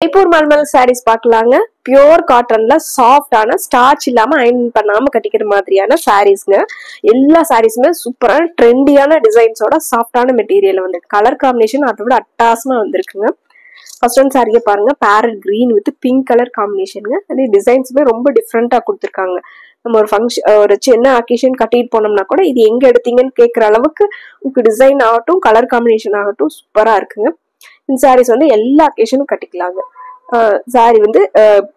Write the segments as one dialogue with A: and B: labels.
A: ஜெய்ப்பூர் மல்மல் சாரீஸ் பார்க்கலாங்க. பியூர் காட்டன்ல சாஃப்டான ஸ்டார்ச் இல்லாம அயன் பண்ணாம கட்டிக்கிற மாதிரியான சாரீஸ்ங்க. எல்லா சாரீஸுமே சூப்பரான ட்ரெண்டியான டிசைன்ஸோட சாஃப்டான மெட்டீரியல் வந்து கலர் காம்பினேஷன் அதை விட அட்டாசமா வந்திருக்குங்க. ஃபர்ஸ்ட் ஒன் சாரியை பாருங்க, parrot green with pink colour காம்பினேஷனுங்க. அதே டிசைன்ஸுமே ரொம்ப டிஃப்ரெண்டா கொடுத்துருக்காங்க. நம்ம ஒரு ஃபங்க்ஷன் ஒரு சின்ன அக்கேஷன் கட்டிட்டு போனோம்னா கூட இது எங்க எடுத்தீங்கன்னு கேட்குற அளவுக்கு உங்களுக்கு டிசைன் ஆகட்டும் கலர் காம்பினேஷன் ஆகட்டும் சூப்பரா இருக்குங்க. இந்த சாரீஸ் வந்து எல்லா அக்கேஷனும் கட்டிக்கலாங்க. சாரி வந்து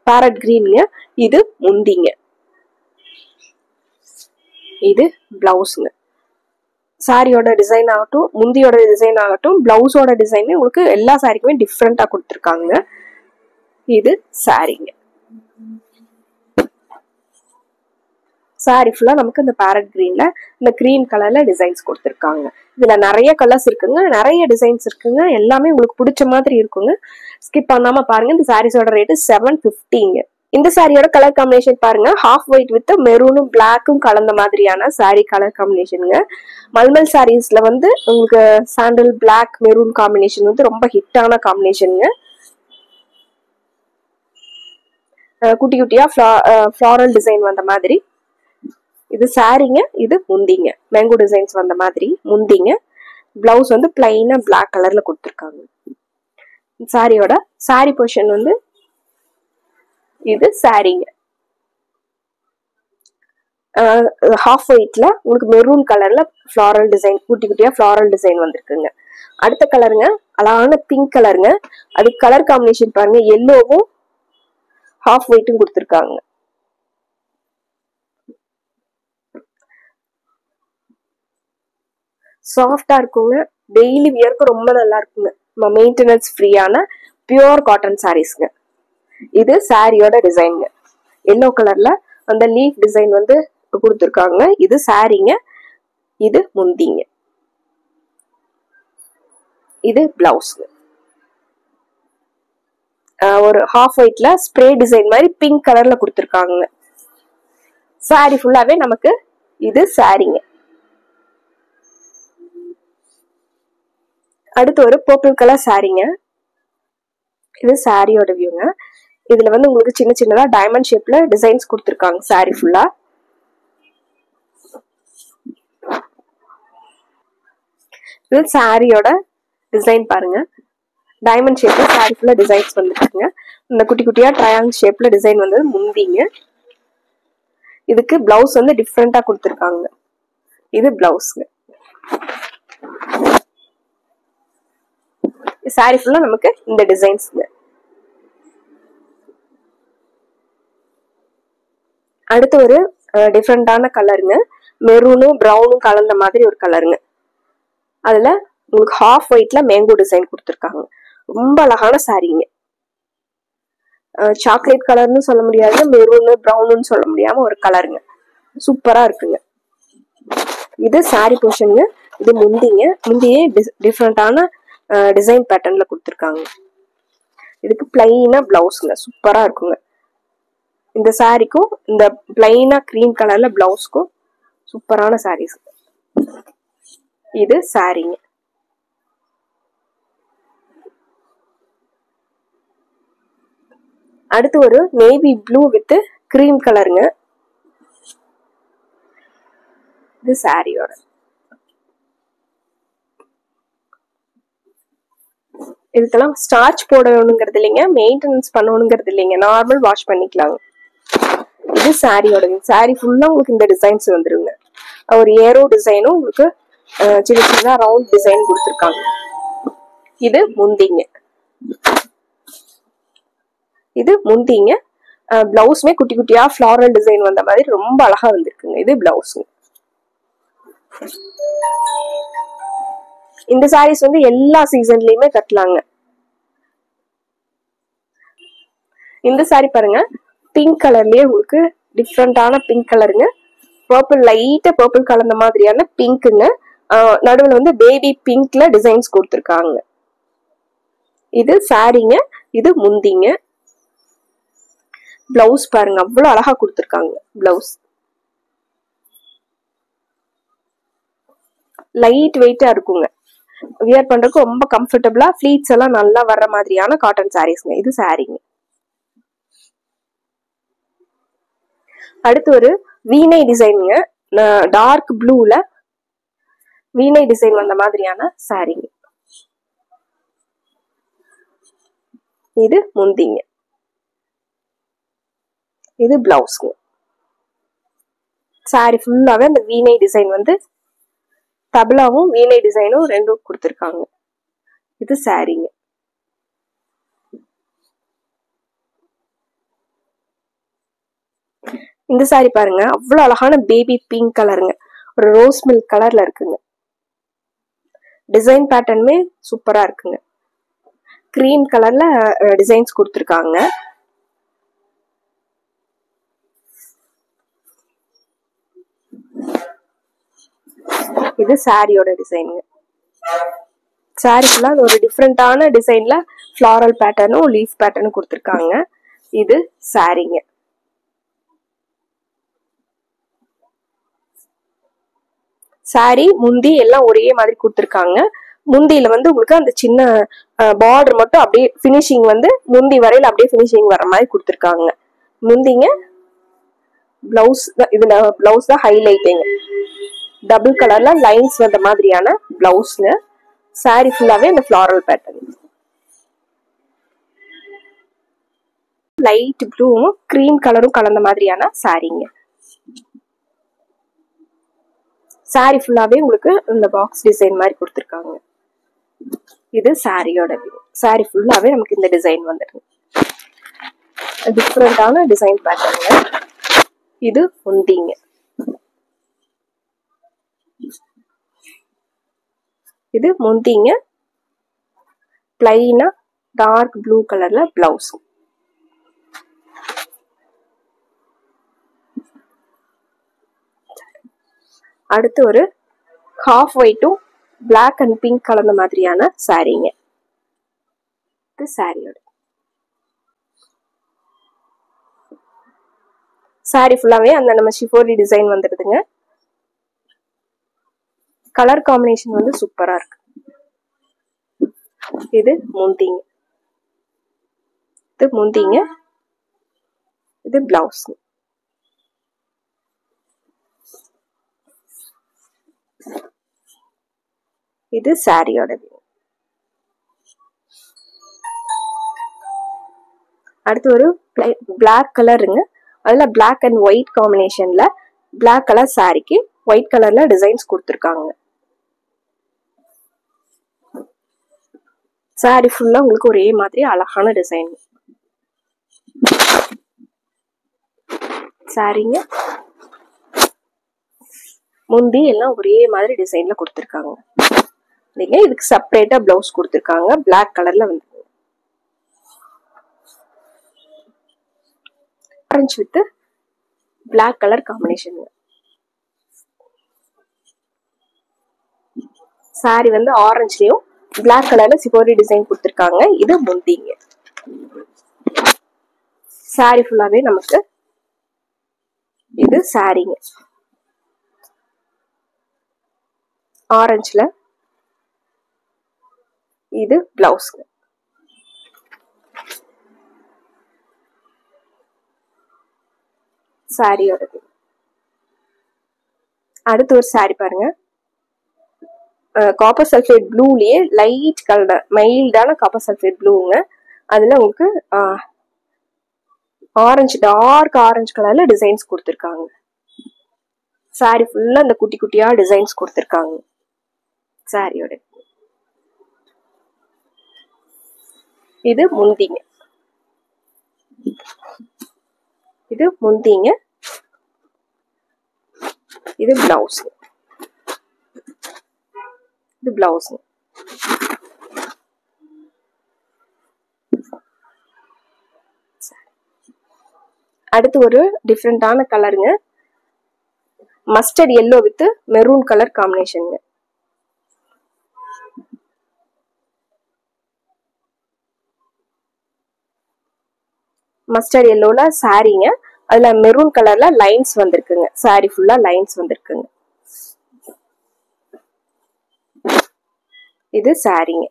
A: பேரட் கிரீனுங்க. இது முந்திங்க, இது பிளவுஸுங்க. சாரியோட டிசைன் ஆகட்டும் முந்தியோட டிசைன் ஆகட்டும் பிளவுஸோட டிசைன் உங்களுக்கு எல்லா சாரிக்குமே டிஃப்ரெண்டா கொடுத்துருக்காங்க. இது சாரிங்க. சாரி ஃபுல்லா நமக்கு இந்த பேரட் கிரீன்ல இந்த கிரீன் கலர்ல டிசைன்ஸ் கொடுத்துருக்காங்க. இதுல நிறைய கலர்ஸ் இருக்குங்க, நிறைய டிசைன்ஸ் இருக்குங்க. எல்லாமே உங்களுக்கு பிடிச்ச மாதிரி இருக்குங்க. ஸ்கிப் பண்ணாம பாருங்க. இந்த சாரீஸோட ரேட்டு 750ங்க. இந்த சாரியோட கலர் காம்பினேஷன் பாருங்க, ஹாஃப் ஒயிட் வித் மெரூனும் பிளாக்கும் கலந்த மாதிரியான சாரி கலர் காம்பினேஷனுங்க. மல்மல் சாரீஸ்ல வந்து உங்களுக்கு சாண்டல் பிளாக் மெரூன் காம்பினேஷன் வந்து ரொம்ப ஹிட்டான காம்பினேஷனுங்க. குட்டி குட்டியா ஃப்ளாரல் டிசைன் வந்த மாதிரி இது சாரிங்க. இது முந்திங்க, மேங்கோ டிசைன்ஸ் வந்த மாதிரி முந்திங்க. பிளவுஸ் வந்து பிளைனா பிளாக் கலர்ல கொடுத்துருக்காங்க. சாரியோட சாரி பொசிஷன் வந்து இது சாரிங்க. ஹாஃப் ஒயிட்ல உங்களுக்கு மெரூன் கலர்ல ஃப்ளாரல் டிசைன் குட்டி குட்டியா ஃப்ளாரல் டிசைன் வந்திருக்குங்க. அடுத்த கலருங்க அழகான பிங்க் கலருங்க. அது கலர் காம்பினேஷன் பாருங்க, எல்லோவும் ஹாஃப் ஒயிட்டும் கொடுத்துருக்காங்க. சாஃப்டா இருக்குங்க, டெய்லி வியர்க்கு ரொம்ப நல்லா இருக்குங்க. மெயின்டெனன்ஸ் ஃப்ரீயான பியூர் காட்டன் சாரீஸ்ங்க. இது சாரியோட டிசைனுங்க. எல்லோ கலர்ல அந்த லீஃப் டிசைன் வந்து கொடுத்துருக்காங்க. இது சாரிங்க. இது முந்திங்க. இது பிளவுஸ்ங்க. ஒரு ஹாஃப் ஒயிட்ல ஸ்ப்ரே டிசைன் மாதிரி பிங்க் கலர்ல கொடுத்துருக்காங்க. சாரி ஃபுல்லாவே நமக்கு இது சாரிங்க. அடுத்து ஒரு பர்பிள் கலர் சாரிங்க. இது சாரியோட வியூங்க. இதுல வந்து உங்களுக்கு சின்ன சின்னதா டைமண்ட் ஷேப்ல டிசைன்ஸ் கொடுத்துருக்காங்க சாரி ஃபுல்லா. இது சாரியோட டிசைன் பாருங்க, டைமண்ட் ஷேப்ல சாரி ஃபுல்லா டிசைன்ஸ் வந்துருக்குங்க. இந்த குட்டி குட்டியா ட்ரையாங்கிள் ஷேப்ல டிசைன் வந்து முந்திங்க. இதுக்கு பிளவுஸ் வந்து டிஃப்ரெண்டா கொடுத்துருக்காங்க. இது பிளவுஸ்ங்க. சாரி ஃபுல்லா நமக்கு இந்த டிசைன்ஸ்ங்க. அடுத்து ஒரு டிஃப்ரெண்டான கலருங்க, மெரூனும் பிரவுனும் கலந்த மாதிரி ஒரு கலருங்க. அதுல உங்களுக்கு ஹாஃப் ஒயிட்ல மேங்கோ டிசைன் கொடுத்துருக்காங்க. ரொம்ப அழகான சாரீங்க. சாக்லேட் கலர்னு சொல்ல முடியாது, மெரூனு பிரவுன்னு சொல்ல முடியாம ஒரு கலருங்க. சூப்பரா இருக்குங்க. இது சாரி போர்ஷனுங்க. இது முந்திங்க. முந்தியே டிஃப்ரெண்டான டிசைன் பேட்டர்ன்ல கொடுத்துருக்காங்க. இதுக்கு பிளைனா பிளவுஸ்ங்க. சூப்பரா இருக்குங்க. இந்த சாரிக்கும் இந்த பிளைனா கிரீன் கலர்ல பிளவுஸ்க்கும் சூப்பரான சாரீஸ். இது சாரிங்க. அடுத்து ஒரு நேவி ப்ளூ வித் கிரீம் கலருங்க. இது சாரியோட. இதுக்கெல்லாம் ஸ்டார்ச் போடணுங்கிறது இல்லைங்க, மெயின்டெனன்ஸ் பண்ணணுங்கிறது இல்லைங்க, நார்மல் வாஷ் பண்ணிக்கலாங்க. இது சாரியோட. சாரி ஃபுல்லா உங்களுக்கு இந்த டிசைன்ஸ் வந்துருங்க. ஒரு ஏரோ டிசைனும் உங்களுக்கு சின்ன சின்ன ரவுண்ட் டிசைன் கொடுத்துருக்காங்க. இது முந்திங்க. இது முந்திங்க. பிளவுஸ்மே குட்டி குட்டியா ஃப்ளாரல் டிசைன் வந்த மாதிரி ரொம்ப அழகா வந்திருக்குங்க. இது பிளவுஸுங்க. இந்த சாரீஸ் வந்து எல்லா சீசன்லயுமே கட்டலாங்க. இந்த சாரி பாருங்க, பிங்க் கலர்லயே உங்களுக்கு டிஃப்ரெண்டான பிங்க் கலருங்க. பர்பிள் லைட்டா பர்பிள் கலந்த மாதிரியான பிங்க்குங்க. நடுவில் வந்து பேபி பிங்க்ல டிசைன்ஸ் கொடுத்துருக்காங்க. இது சாரிங்க. இது முந்திங்க. பிளவுஸ் பாருங்க, அவ்வளவு அழகா கொடுத்துருக்காங்க. பிளவுஸ் லைட் வெயிட்டா இருக்குங்க. வியர் பண்றதுக்கு ரொம்ப கம்ஃபர்டபுளா ஃபிளீட்ஸ் எல்லாம் நல்லா வர்ற மாதிரியான காட்டன் சாரீஸ்ங்க. இது சாரீங்க. அடுத்து ஒரு வீணை டிசைனுங்க. டார்க் ப்ளூல வீணை டிசைன் வந்த மாதிரியான சாரீங்க. இது முந்திங்க. இது பிளவுஸ்ங்க. சாரி ஃபுல்லாவே அந்த வீணை டிசைன் வந்து தபலாவும் வீணை டிசைனும் ரெண்டும் கொடுத்துருக்காங்க. இது சாரீங்க. இந்த சாரி பாருங்க, அவ்வளவு அழகான பேபி பிங்க் கலருங்க. ஒரு ரோஸ் மில்க் கலர்ல இருக்குங்க. டிசைன் பேட்டர்னுமே சூப்பரா இருக்குங்க. கிரீம் கலர்ல டிசைன்ஸ் கொடுத்துருக்காங்க. இது சாரியோட டிசைனுங்க. சாரி ஃபுல்லா ஒரு டிஃப்ரெண்டான டிசைன்ல ஃப்ளாரல் பேட்டர்னும் லீஃப் பேட்டர்னும் கொடுத்துருக்காங்க. இது சாரிங்க. சாரி முந்தி எல்லாம் ஒரே மாதிரி கொடுத்துருக்காங்க. முந்தியில வந்து உங்களுக்கு அந்த சின்ன பார்டர் மட்டும் அப்படியே பினிஷிங் வந்து முந்தி வரையில அப்படியே பினிஷிங் வர மாதிரி கொடுத்துருக்காங்க. முந்திங்க. பிளவுஸ் இதுல பிளவுஸ் தான் ஹைலைட்டிங். டபுள் கலர்ல லைன்ஸ் வந்த மாதிரியான பிளவுஸ்ங்க. சாரி ஃபுல்லாவே இந்த ஃப்ளாரல் பேட்டர்ன். லைட் ப்ளூவும் கிரீம் கலரும் கலந்த மாதிரியான சாரீங்க. சாரி ஃபுல்லாவே உங்களுக்கு இந்த பாக்ஸ் டிசைன் மாதிரி கொடுத்துருக்காங்க. இது சாரியோட வியூ. சாரி ஃபுல்லாவே நமக்கு இந்த டிசைன் வந்துருக்கு. டிஃப்ரெண்டான டிசைன் பேட்டர்ங்க. இது முந்திங்க. இது முந்திங்க. பிளைனா டார்க் ப்ளூ கலர்ல பிளவுஸ். அடுத்து ஒரு ஹாஃப் ஒயிட்டும் பிளாக் அண்ட் பிங்க் கலந்த மாதிரியான சாரீங்க. இது சாரியோட சாரி ஃபுல்லாவே அந்த நம்ம ஷிஃபோரி டிசைன் வந்துடுதுங்க. கலர் காம்பினேஷன் வந்து சூப்பரா இருக்கு. இது முந்திங்க. இது முந்திங்க. இது பிளவுஸ். இது சாரியோட வியூ. அடுத்து ஒரு பிளாக் கலருங்க. அதுல பிளாக் அண்ட் ஒயிட் காம்பினேஷன்ல பிளாக் கலர் சாரிக்கு ஒயிட் கலர்ல டிசைன்ஸ் கொடுத்துருக்காங்க. சாரி ஃபுல்லா உங்களுக்கு ஒரே மாதிரி அழகான டிசைன் சாரிங்க. முந்தி எல்லாம் ஒரே மாதிரி டிசைன்ல கொடுத்துருக்காங்க. இதுக்கு செப்பரேட்டா பிளவுஸ் கொடுத்துருக்காங்க. பிளாக் கலர்ல வந்து orange with black colour combination. Sari வந்து ஆரஞ்சுலயும் பிளாக் கலர்ல சிபோரி டிசைன் கொடுத்துருக்காங்க. இது முந்திங்க. சாரி ஃபுல்லாவே நமக்கு இது சாரிங்க. ஆரஞ்சுல இது பிளவுஸ். சாரியோடது. அடுத்து ஒரு சாரி பாருங்க. காப்பர் சல்ஃபேட் ப்ளூலயே லைட் கலர் மைல்டான காப்பர் சல்ஃபேட் ப்ளூங்க. அதுல உங்களுக்கு ஆரஞ்சு டார்க் ஆரஞ்சு கலர்ல டிசைன்ஸ் கொடுத்துருக்காங்க. சாரி ஃபுல்லா அந்த குட்டி குட்டியா டிசைன்ஸ் கொடுத்துருக்காங்க. சாரியோட இது முந்திங்க. இது முந்திங்க. இது பிளவுஸ். இது பிளவுஸ். அடுத்து ஒரு டிஃப்ரெண்டான கலருங்க. Mustard yellow with maroon colour combination. Mustard எல்லோல சாரிங்க. அதுல மெரூன் கலர்ல லைன்ஸ் வந்திருக்குங்க. சாரி ஃபுல்லா லைன்ஸ் வந்திருக்குங்க. இது சாரிங்க.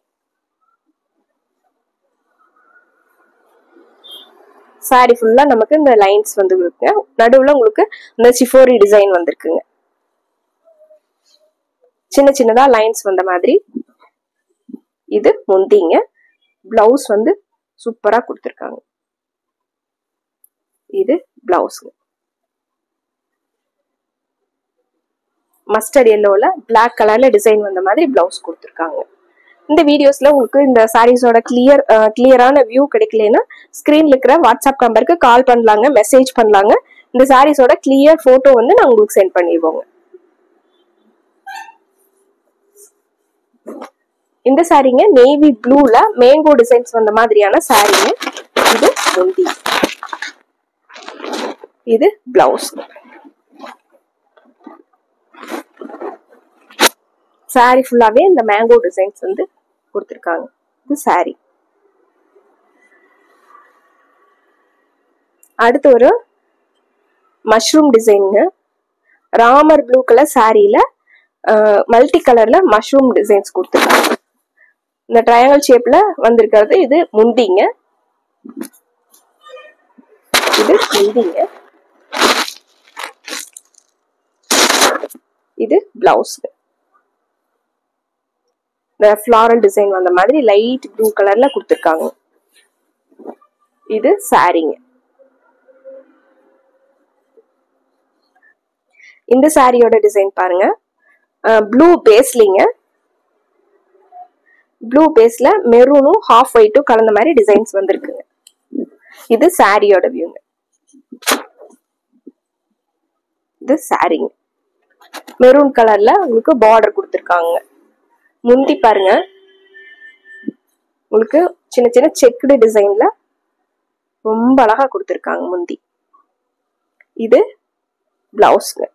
A: சாரி ஃபுல்லா நமக்கு இந்த லைன்ஸ் வந்து இருக்குங்க. நடுவுல உங்களுக்கு இந்த சிஃபோரி டிசைன் வந்திருக்குங்க. சின்ன சின்னதா லைன்ஸ் வந்த மாதிரி. இது முந்திங்க. பிளவுஸ் வந்து சூப்பரா கொடுத்திருக்காங்க. இது பிளவுஸ். மஸ்டர்ட் எல்லோல பிளாக் கலர்ல டிசைன் வந்த மாதிரி பிளவுஸ் கொடுத்திருக்காங்க. இந்த வீடியோஸ்ல உங்களுக்கு இந்த சாரீஸோட கிளியரான வியூ கிடைக்கலன்னா ஸ்கிரீன்ல இருக்கிற வாட்ஸ்அப் நம்பருக்கு கால் பண்ணலாங்க, மெசேஜ் பண்ணலாங்க. இந்த சாரீஸோட கிளியர் போட்டோ வந்து நான் உங்களுக்கு சென்ட் பண்ணிடுவோங்க. இந்த சாரீங்க நேவி ப்ளூல மேங்கோ டிசைன்ஸ் வந்த மாதிரியான சாரீங்க. இது முந்தி. இது பிளவுஸ். சாரி ஃபுல்லாவே இந்த மேங்கோ டிசைன்ஸ் வந்து கொடுத்திருக்காங்க. இது சாரி. அடுத்து ஒரு மஷ்ரூம் டிசைனுங்க. ராமர் ப்ளூ கலர் சாரியில மல்டி கலர்ல மஷ்ரூம் டிசைன்ஸ் கொடுத்திருக்காங்க. இந்த ட்ரையாங்கிள் ஷேப்ல வந்திருக்கிறது இது முந்திங்க. இது முந்திங்க. இது பிளவுஸ். இந்த ஃப்ளாரல் டிசைன் வந்த மாதிரி லைட் ப்ளூ கலர்ல கொடுத்திருக்காங்க. இது சாரிங்க. இந்த சாரியோட டிசைன் பாருங்க. ப்ளூ பேஸ்லிங்க. ப்ளூ பேஸ்ல மெரூனும் ஹாஃப் ஒயிட்டும் கலந்த மாதிரி டிசைன்ஸ் வந்திருக்குங்க. இது சாரியோட வியூங்க. இது சாரிங்க. மெரூன் கலர்ல உங்களுக்கு பார்டர் கொடுத்திருக்காங்க. முந்தி பாருங்க. உங்களுக்கு சின்ன சின்ன செக்குடு டிசைன்ல ரொம்ப அழகா கொடுத்திருக்காங்க முந்தி. இது பிளவுஸ்ங்க.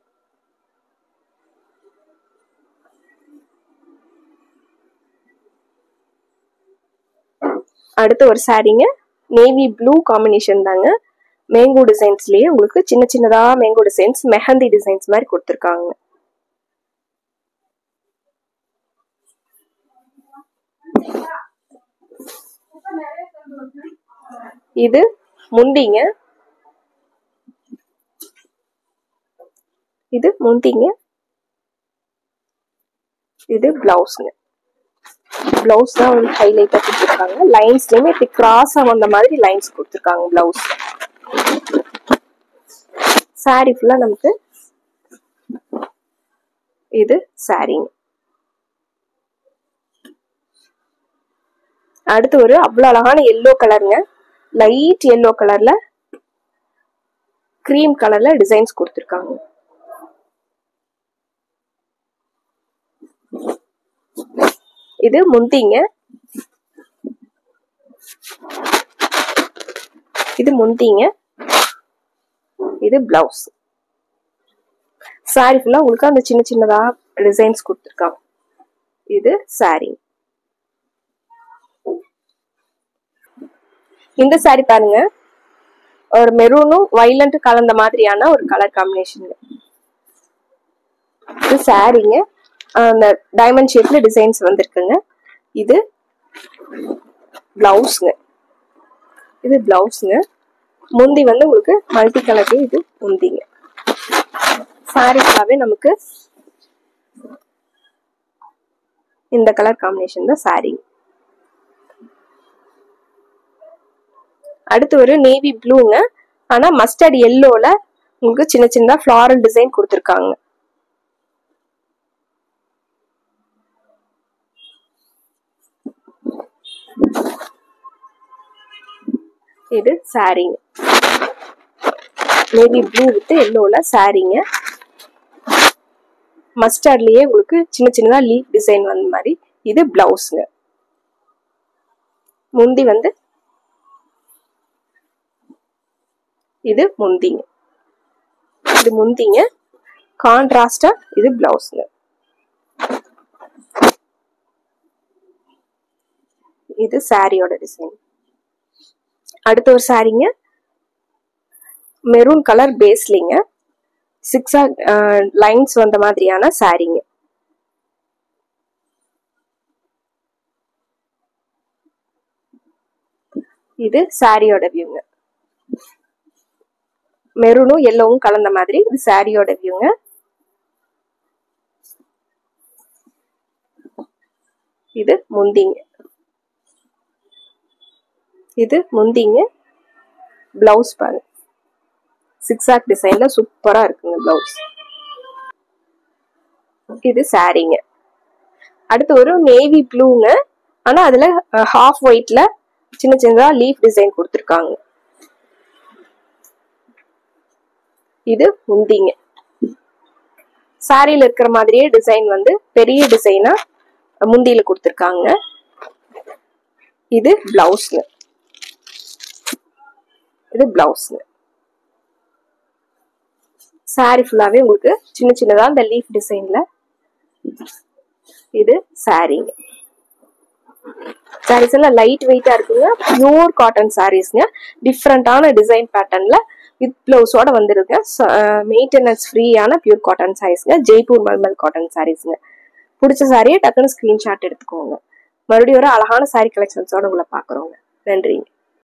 A: அடுத்து ஒரு சாரீங்க. நேவி ப்ளூ காம்பினேஷன் தாங்க. மேங்கோ டிசைன்ஸ்லயே உங்களுக்கு சின்ன சின்னதா மேங்கோ டிசைன்ஸ் மெஹந்தி டிசைன்ஸ் மாதிரி கொடுத்திருக்காங்க. இது முந்திங்க. இது முந்திங்க. இது பிளவுஸ்ங்க. பிளவுஸ் தான் வந்து ஹைலைட்டா கொடுத்திருக்காங்க. லைன்ஸ்லயுமே இப்படி கிராஸா வந்த மாதிரி லைன்ஸ் கொடுத்திருக்காங்க பிளவுஸ். சாரி ஃபுல்லா நமக்கு இது சாரிங்க. அடுத்து ஒரு அவ்வளவு அழகான எல்லோ கலருங்க. லைட் எல்லோ கலர்ல கிரீம் கலர்ல டிசைன்ஸ் கொடுத்திருக்காங்க. இது முந்திங்க. இது முந்திங்க. இது பிளவுஸ். சாரி ஃபுல்லா உங்களுக்கு அந்த சின்ன சின்னதா டிசைன்ஸ் கொடுத்திருக்காங்க. இது சாரி. இந்த சாரி பாருங்க. ஒரு மெரூனும் வயலண்ட் கலந்த மாதிரியான ஒரு கலர் காம்பினேஷன். இது சாரிங்க. அந்த டைமண்ட் ஷேப்ல டிசைன்ஸ் வந்திருக்குங்க. இது பிளவுஸ்ங்க. இது பிளவுஸ்ங்க. முந்தி வந்து உங்களுக்கு மல்டி கலர்ல இது முந்திங்க. சாரிக்காவே நமக்கு இந்த கலர் காம்பினேஷன் தான் சாரி. அடுத்து ஒரு நேவி ப்ளூங்க. ஆனா மஸ்டர்ட் எல்லோல உங்களுக்கு சின்ன சின்ன ஃப்ளாரல் டிசைன் கொடுத்திருக்காங்க. இது சாரிங்க. நேவி ப்ளூ வித் எல்லோல சாரிங்க. மஸ்டர்ட்லயே உங்களுக்கு சின்ன சின்னதா லீஃப் டிசைன் வந்த மாதிரி. இது பிளவுஸ்ங்க. முந்தி வந்து இது முந்திங்க. இது முந்திங்க. கான்ட்ராஸ்டா இது பிளவுஸ்ங்க. இது சாரியோட டிசைன். அடுத்த ஒரு சாரிங்க. Maroon colour பேஸ்லிங்க. 6 லைன்ஸ் வந்த மாதிரியான சாரிங்க. இது சாரியோட வியூங்க. மெரூனும் எல்லோவும் கலந்த மாதிரி இது சாரியோட வியூங்க. இது முந்திங்க. இது முந்திங்க. பிளவுஸ் பாருங்க, சிக்ஸாக் டிசைன்ல சூப்பரா இருக்குங்க பிளவுஸ். இது சாரிங்க. அடுத்து ஒரு நேவி ப்ளூங்க. ஆனா அதுல ஹாஃப் ஒயிட்ல சின்ன சின்னதா லீஃப் டிசைன் கொடுத்துருக்காங்க. இது முந்திங்க. சாரியில இருக்கிற மாதிரியே டிசைன் வந்து பெரிய டிசைனா முந்தியில கொடுத்துருக்காங்க. இது பிளவுஸ்ங்க. இது பிளவுஸ்ங்க. சாரி ஃபுல்லாவே உங்களுக்கு சின்ன சின்னதா இந்த லீஃப் டிசைன்ல. இது சாரிங்க. சாரீஸ் எல்லாம் லைட் வெயிட்டா இருக்குங்க. பியூர் காட்டன் சாரீஸ்ங்க. டிஃப்ரெண்டான டிசைன் பேட்டர்ன்ல வித் பிளவுஸோட வந்துருங்க. மெயின்டெனன்ஸ் ஃப்ரீயான பியூர் காட்டன் சாரீஸ்ங்க. ஜெய்ப்பூர் மல்மல் காட்டன் சாரீஸ்ங்க. பிடிச்ச சாரியை டக்குன்னு ஸ்கிரீன்ஷாட் எடுத்துக்கோங்க. மறுபடியும் ஒரு அழகான சாரி கலெக்ஷன்ஸோட உங்களை பாக்குறோங்க. நன்றிங்க.